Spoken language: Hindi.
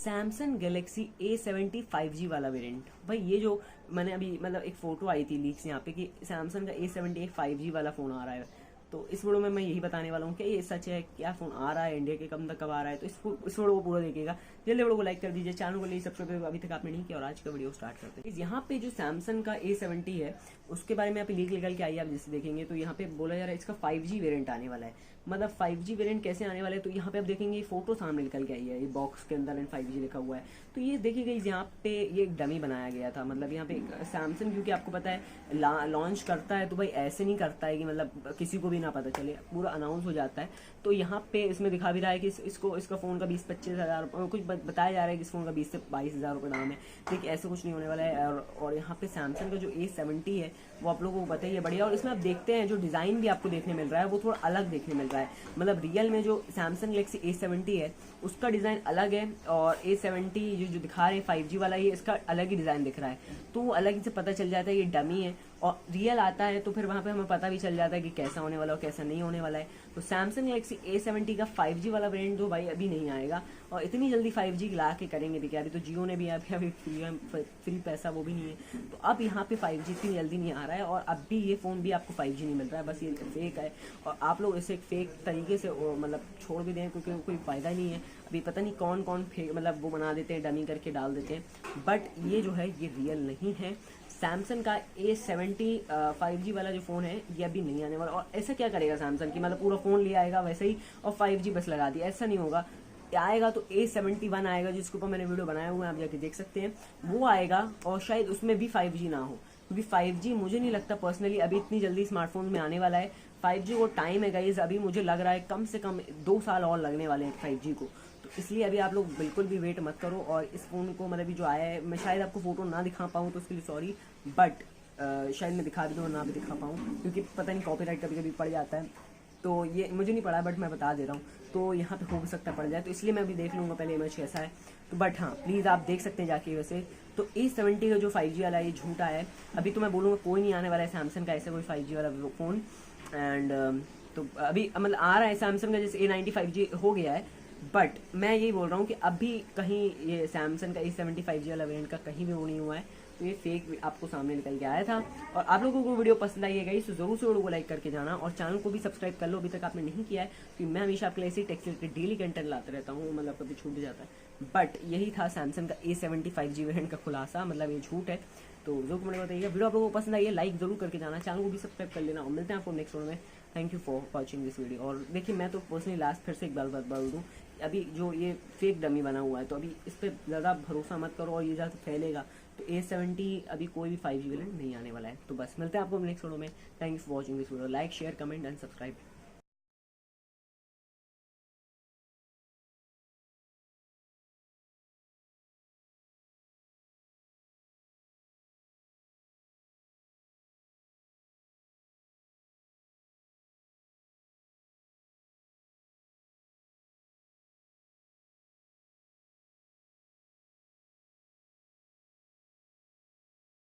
सैमसंग गैलेक्सी A70 5G वाला वेरिएंट। भाई ये जो मैंने अभी मतलब एक फोटो आई थी लीक्स यहाँ पे कि सैमसंग का A70 5G वाला फोन आ रहा है। तो इस वीडियो में मैं यही बताने वाला हूँ कि ये सच है, क्या फोन आ रहा है इंडिया के, कब आ रहा है। तो इस वीडियो को पूरा देखिएगा। जल्दी वीडियो को लाइक कर दीजिए, चैनल को लिए सब्सक्राइब अभी तक आपने नहीं किया। और आज का वीडियो स्टार्ट करते हैं। यहाँ पे जो सैमसंग का A70 है उसके बारे में आप लीक निकल के आई, आप जैसे देखेंगे तो यहाँ पे बोला जा रहा है इसका 5G वेरिएंट आने वाला है। मतलब 5G वेरिएंट कैसे आने वाला है, तो यहाँ पे आप देखेंगे फोटो सामने निकल के आई है, ये बॉक्स के अंदर 5G लिखा हुआ है। तो ये देखिएगा यहाँ पे ये एक डमी बनाया गया था। मतलब यहाँ पे सैमसंग, क्योंकि आपको पता है लॉन्च करता है तो भाई ऐसे नहीं करता है कि मतलब किसी को भी ना पता चले, पूरा अनाउंस हो जाता है। तो यहाँ पे इसमें दिखा भी रहा है कि इसका फोन का 20-25 हज़ार कुछ बताया जा रहा है कि इस फोन का 20 से 22 हज़ार रुपये दाम है। देखिए ऐसे कुछ नहीं होने वाला है। और यहाँ पे सैमसंग का जो A70 है वो आप लोगों को पता ही है बढ़िया। और इसमें आप देखते हैं जो डिज़ाइन भी आपको देखने मिल रहा है वो थोड़ा अलग देखने मिल रहा है। मतलब रियल में जो सैमसंग गैलेक्सी A70 है उसका डिज़ाइन अलग है, और A70 जो दिखा रहे हैं 5G वाला, ये इसका अलग ही डिज़ाइन दिख रहा है। तो वो अलग ही से पता चल जाता है ये डमी है। और रियल आता है तो फिर वहाँ पे हमें पता भी चल जाता है कि कैसा होने वाला है और कैसा नहीं होने वाला है। तो सैमसंग गैलेक्सी A70 का 5G वाला वेरिएंट तो भाई अभी नहीं आएगा, और इतनी जल्दी 5G ला के करेंगे देखिए। अभी तो जियो ने भी अभी फ्री पैसा वो भी नहीं है। तो अब यहाँ पे 5G इतनी जल्दी नहीं आ रहा है, और अब भी ये फ़ोन भी आपको 5G नहीं मिल रहा है, बस ये फेक है। और आप लोग इसे एक फेक तरीके से मतलब छोड़ भी दें, क्योंकि कोई फ़ायदा नहीं है। अभी पता नहीं कौन कौन फेक मतलब वो बना देते हैं, डमी करके डाल देते हैं, बट ये जो है ये रियल नहीं है। सैमसंग का A70 5G वाला जो फ़ोन है ये अभी नहीं आने वाला। और ऐसा क्या करेगा सैमसंग की, मतलब पूरा फ़ोन ले आएगा वैसे ही और 5G बस लगा दिया, ऐसा नहीं होगा। आएगा तो A71 आएगा, जिसके ऊपर मैंने वीडियो बनाया हुआ है, आप जाके देख सकते हैं, वो आएगा। और शायद उसमें भी 5G ना हो, क्योंकि 5G मुझे नहीं लगता पर्सनली अभी इतनी जल्दी स्मार्टफोन में आने वाला है। 5G को टाइम है गाइस, अभी मुझे लग रहा है कम से कम 2 साल और लगने वाले हैं 5G को। तो इसलिए अभी आप लोग बिल्कुल भी वेट मत करो। और इस फ़ोन को मतलब जो आया है, मैं शायद आपको फोटो ना दिखा पाऊँ तो उसके लिए सॉरी, बट शायद मैं दिखा भी दूँ ना भी दिखा पाऊँ, क्योंकि पता नहीं कॉपीराइट कभी कभी पड़ जाता है। तो ये मुझे नहीं पड़ा, बट मैं बता दे रहा हूँ, तो यहाँ पे हो सकता है पड़ जाए, तो इसलिए मैं अभी देख लूँगा पहले इमेज कैसा है। तो बट हाँ प्लीज़ आप देख सकते हैं जाके। वैसे तो A70 का जो 5G वाला ये झूठा है। अभी तो मैं बोलूँगा कोई नहीं आने वाला है सैमसंग का ऐसा कोई 5G वाला फ़ोन। एंड तो अभी मतलब आ रहा है सैमसंग का, जैसे A90 5G हो गया है, बट मैं यही बोल रहा हूँ कि अभी कहीं ये सैमसंग का A70 5G वाला वेरिएंट का कहीं भी वो नहीं हुआ है। तो ये फेक आपको सामने निकल के आया था। और आप लोगों को वीडियो पसंद आई है गाइस, तो जरूर से वीडियो को लाइक करके जाना, और चैनल को भी सब्सक्राइब कर लो अभी तक आपने नहीं किया है, क्योंकि मैं हमेशा आपके लिए ऐसे टेक्स रिलेटेड डेली कंटेंट लाते रहता हूँ, मतलब कभी छूट जाता है। बट यही था सैमसंग का A70 5G वेरिएंट का खुलासा, मतलब ये झूठ है। तो जो कमेंट बताइएगा, वीडियो आप लोगों को पसंद आई है लाइक जरूर करके जाना, चैनल को भी सब्सक्राइब कर लेना, और मिलते हैं आपको नेक्स्ट वीडियो में। Thank you for watching this video. और देखिए मैं तो पर्सनली लास्ट फिर से एक बार बोल दूँ, अभी जो ये फेक डमी बना हुआ है तो अभी इस पर ज़्यादा भरोसा मत करो, और ये ज़्यादा फैलेगा तो A70 अभी कोई भी 5G वेरिएंट नहीं आने वाला है। तो बस मिलते हैं आपको नेक्स्ट वीडियो में। Thank you for watching this video. Like share comment and subscribe.